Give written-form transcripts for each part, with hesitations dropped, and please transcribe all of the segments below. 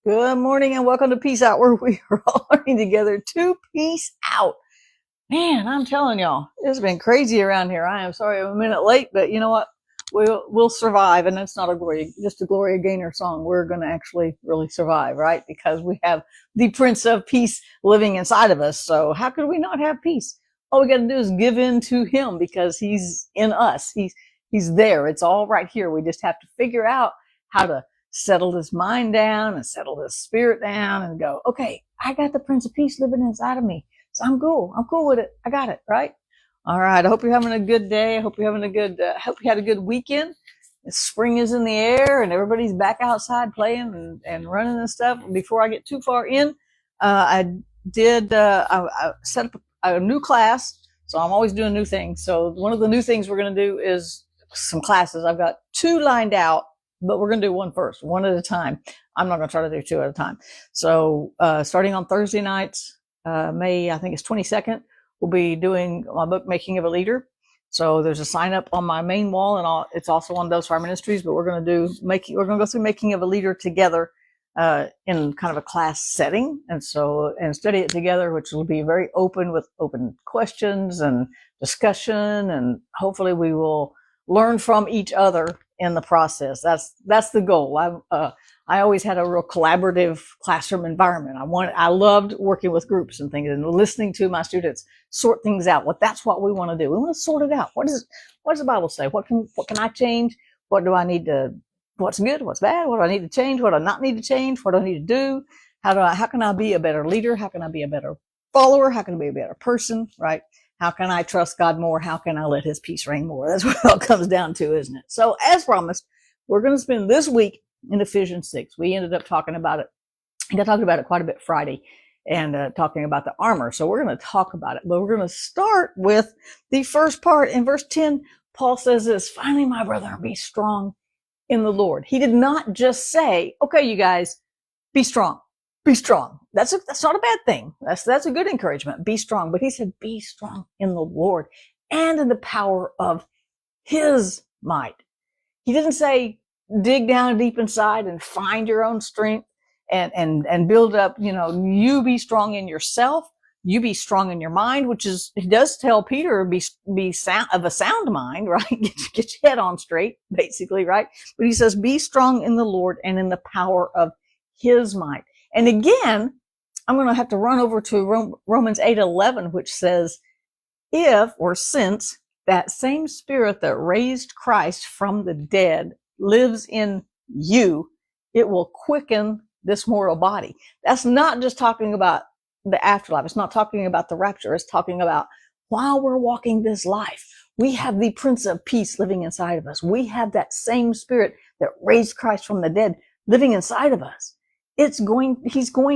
Good morning and welcome to Peace Out, where we are all learning together to peace out. Man, I'm telling y'all, it's been crazy around here. I am sorry I'm a minute late, but you know what? We'll survive, and it's not just a Gloria Gaynor song. We're going to actually really survive, right? Because we have the Prince of Peace living inside of us. So how could we not have peace? All we got to do is give in to Him because He's in us. He's there. It's all right here. We just have to figure out how to settle this mind down and settle this spirit down and go, okay, I got the Prince of Peace living inside of me. So I'm cool. I'm cool with it. I got it, right? All right. I hope you're having a good day. I hope you're having hope you had a good weekend. Spring is in the air and everybody's back outside playing and running and stuff. Before I get too far in, I set up a new class. So I'm always doing new things. So one of the new things we're going to do is some classes. I've got two lined out, but we're going to do one first, one at a time. I'm not going to try to do two at a time. So, starting on Thursday nights, May, I think it's 22nd, we'll be doing my book, Making of a Leader. So there's a sign up on my main wall, and it's also on Dose Fire Ministries, but we're going to go through Making of a Leader together, in kind of a class setting. And study it together, which will be very open with open questions and discussion. And hopefully we will learn from each other in the process. That's the goal. I always had a real collaborative classroom environment. I loved working with groups and things and listening to my students sort things out. That's what we want to do. We want to sort it out. What does the Bible say? What can I change? What do I need to, what's good? What's bad? What do I need to change? What do I not need to change? What do I need to do? How can I be a better leader? How can I be a better follower? How can I be a better person? Right? How can I trust God more? How can I let His peace reign more? That's what it all comes down to, isn't it? So as promised, we're going to spend this week in Ephesians 6. We ended up talking about it. I talked about it quite a bit Friday and talking about the armor. So we're going to talk about it, but we're going to start with the first part. In verse 10, Paul says this, finally, my brother, be strong in the Lord. He did not just say, okay, you guys, be strong. Be strong. That's not a bad thing. That's a good encouragement. Be strong. But he said, be strong in the Lord and in the power of His might. He didn't say, dig down deep inside and find your own strength and build up, you be strong in yourself. You be strong in your mind, which is, he does tell Peter, be sound, of a sound mind, right? Get your head on straight, basically, right? But he says, be strong in the Lord and in the power of His might. And again, I'm going to have to run over to Romans 8:11, which says, since that same Spirit that raised Christ from the dead lives in you, it will quicken this mortal body. That's not just talking about the afterlife. It's not talking about the rapture. It's talking about while we're walking this life, we have the Prince of Peace living inside of us. We have that same Spirit that raised Christ from the dead living inside of us. He's going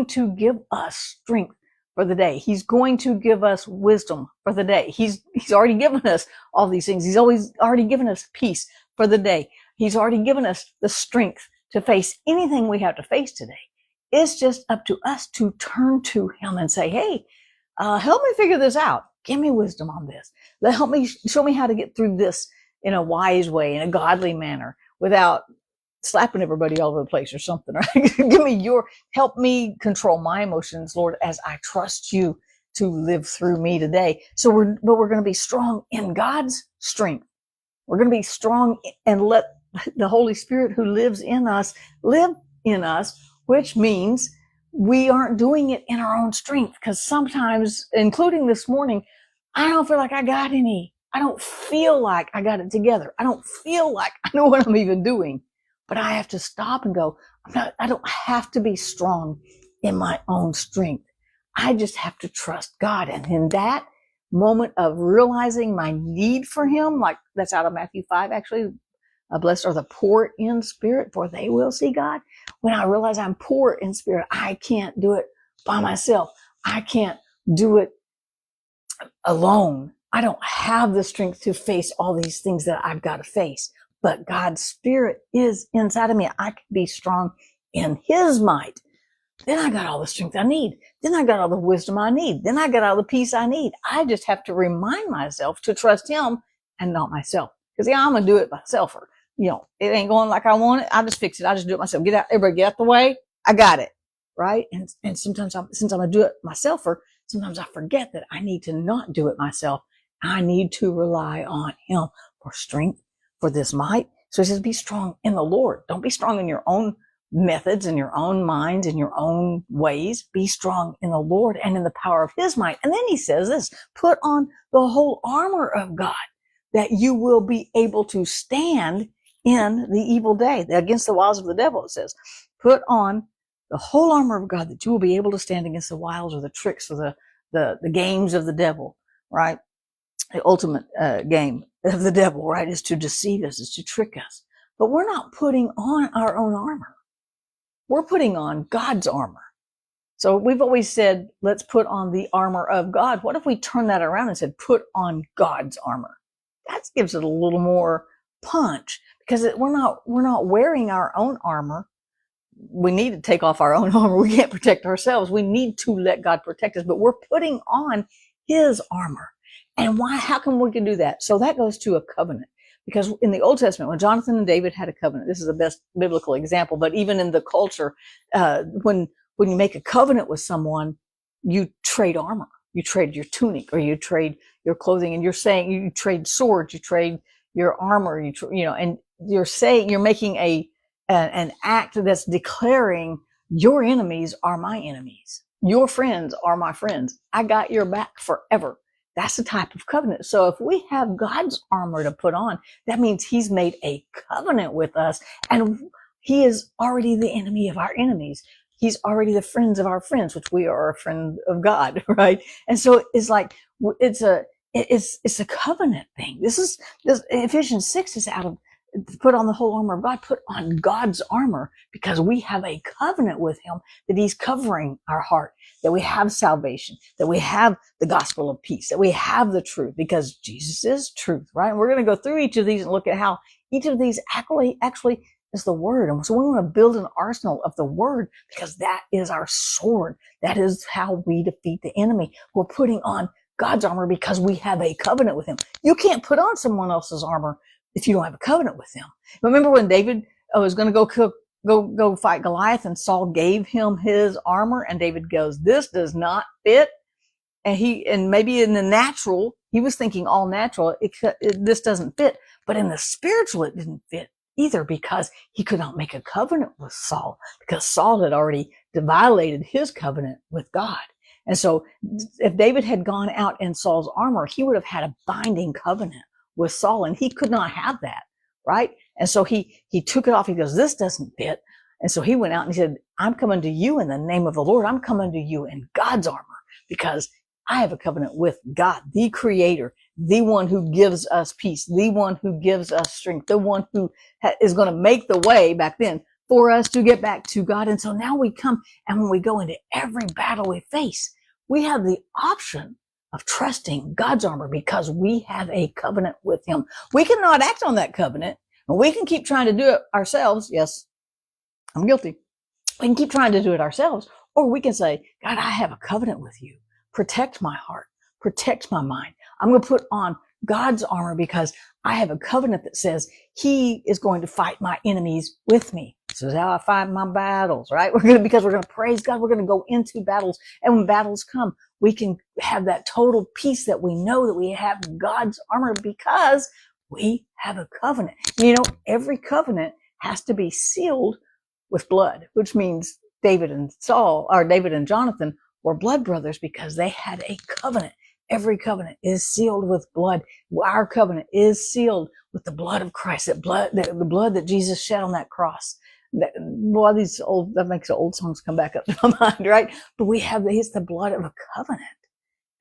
to give us strength for the day. He's going to give us wisdom for the day. He's already given us all these things. He's already given us peace for the day. He's already given us the strength to face anything we have to face today. It's just up to us to turn to Him and say, hey, help me figure this out. Give me wisdom on this. Show me how to get through this in a wise way, in a godly manner, without slapping everybody all over the place or something, right? Help me control my emotions, Lord, as I trust You to live through me today. So we're going to be strong in God's strength. We're going to be strong and let the Holy Spirit who lives in us live in us, which means we aren't doing it in our own strength. Because sometimes, including this morning, I don't feel like I got any. I don't feel like I got it together. I don't feel like I know what I'm even doing. But I have to stop and go, I don't have to be strong in my own strength. I just have to trust God. And in that moment of realizing my need for Him, like that's out of Matthew 5, actually, blessed are the poor in spirit, for they will see God. When I realize I'm poor in spirit, I can't do it by myself. I can't do it alone. I don't have the strength to face all these things that I've got to face. But God's Spirit is inside of me. I can be strong in His might. Then I got all the strength I need. Then I got all the wisdom I need. Then I got all the peace I need. I just have to remind myself to trust Him and not myself. Because I'm going to do it myself. Or, it ain't going like I want it. I just fix it. I just do it myself. Everybody get out the way. I got it. right? And sometimes since I'm a do it myselfer, sometimes I forget that I need to not do it myself. I need to rely on him for strength, for this might. So he says, be strong in the Lord. Don't be strong in your own methods and your own minds and your own ways. Be strong in the Lord and in the power of his might. And then he says this, put on the whole armor of God, that you will be able to stand in the evil day, against the wiles of the devil. It says, put on the whole armor of God, that you will be able to stand against the wiles or the tricks or the games of the devil, right? The ultimate game of the devil, right, is to deceive us, is to trick us. But we're not putting on our own armor. We're putting on God's armor. So we've always said, let's put on the armor of God. What if we turn that around and said, put on God's armor? That gives it a little more punch, because we're not wearing our own armor. We need to take off our own armor. We can't protect ourselves. We need to let God protect us, but we're putting on his armor. And why? How come we can do that? So that goes to a covenant. Because in the Old Testament, when Jonathan and David had a covenant, this is the best biblical example, but even in the culture, when you make a covenant with someone, you trade armor. You trade your tunic, or you trade your clothing, and you're saying you trade swords, you trade your armor, and you're saying, you're making an act that's declaring your enemies are my enemies. Your friends are my friends. I got your back forever. That's the type of covenant. So if we have God's armor to put on, that means he's made a covenant with us, and he is already the enemy of our enemies. He's already the friends of our friends, which we are a friend of God, right? And so it's like, it's a covenant thing. This Ephesians 6 is out of, put on the whole armor of God, put on God's armor, because we have a covenant with him, that he's covering our heart, that we have salvation, that we have the gospel of peace, that we have the truth, because Jesus is truth, right? And we're going to go through each of these and look at how each of these actually is the word. And so we want to build an arsenal of the word, because that is our sword. That is how we defeat the enemy. We're putting on God's armor because we have a covenant with him. You can't put on someone else's armor if you don't have a covenant with him. Remember when David was going to go fight Goliath, and Saul gave him his armor, and David goes, this does not fit. And maybe in the natural, he was thinking all natural, this doesn't fit. But in the spiritual, it didn't fit either, because he could not make a covenant with Saul, because Saul had already violated his covenant with God. And so if David had gone out in Saul's armor, he would have had a binding covenant with Saul, and he could not have that, right? And so he took it off. He goes, this doesn't fit. And so he went out and he said, I'm coming to you in the name of the Lord. I'm coming to you in God's armor, because I have a covenant with God, the creator, the one who gives us peace, the one who gives us strength, the one who is going to make the way back then for us to get back to God. And so now we come, and when we go into every battle we face, we have the option of trusting God's armor, because we have a covenant with him. We cannot act on that covenant, and we can keep trying to do it ourselves. Yes, I'm guilty. We can keep trying to do it ourselves, or we can say, God, I have a covenant with you. Protect my heart. Protect my mind. I'm going to put on God's armor, because I have a covenant that says he is going to fight my enemies with me. This is how I fight my battles, right? Because we're going to praise God. We're going to go into battles. And when battles come, we can have that total peace that we know that we have God's armor, because we have a covenant. Every covenant has to be sealed with blood, which means David and Jonathan were blood brothers, because they had a covenant. Every covenant is sealed with blood. Our covenant is sealed with the blood of Christ, the blood that Jesus shed on that cross. That makes the old songs come back up to my mind, right? But it's the blood of a covenant.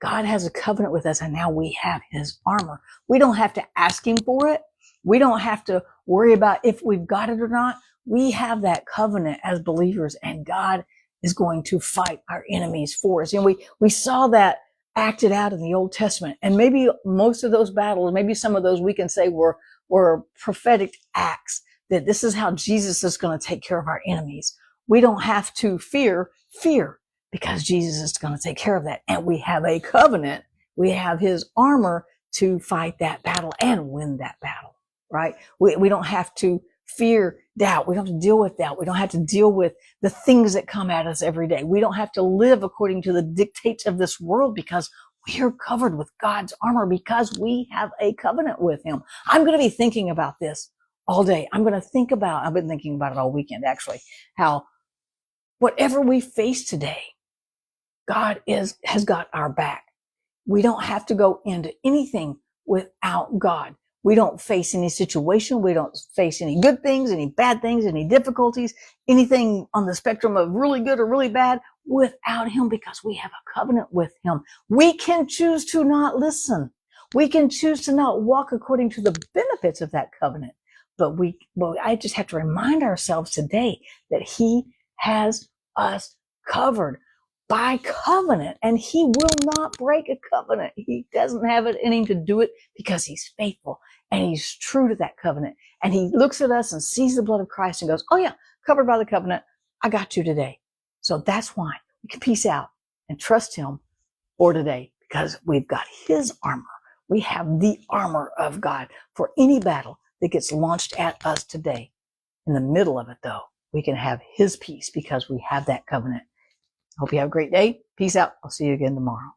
God has a covenant with us, and now we have his armor. We don't have to ask him for it. We don't have to worry about if we've got it or not. We have that covenant as believers, and God is going to fight our enemies for us. We saw that acted out in the Old Testament, and maybe most of those battles, maybe some of those we can say were prophetic acts, that this is how Jesus is going to take care of our enemies. We don't have to fear, because Jesus is going to take care of that. And we have a covenant. We have his armor to fight that battle and win that battle, right? We don't have to fear, doubt. We don't have to deal with that. We don't have to deal with the things that come at us every day. We don't have to live according to the dictates of this world because we are covered with God's armor because we have a covenant with him. I'm going to be thinking about this all day. I've been thinking about it all weekend actually, how whatever we face today, God has got our back. We don't have to go into anything without God. We don't face any situation. We don't face any good things, any bad things, any difficulties, anything on the spectrum of really good or really bad without him because we have a covenant with him. We can choose to not listen. We can choose to not walk according to the benefits of that covenant. But I just have to remind ourselves today that he has us covered by covenant, and he will not break a covenant. He doesn't have it in him to do it because he's faithful and he's true to that covenant. And he looks at us and sees the blood of Christ and goes, oh yeah, covered by the covenant. I got you today. So that's why we can peace out and trust him for today because we've got his armor. We have the armor of God for any battle that gets launched at us today. In the middle of it though, we can have his peace because we have that covenant. Hope you have a great day. Peace out. I'll see you again tomorrow.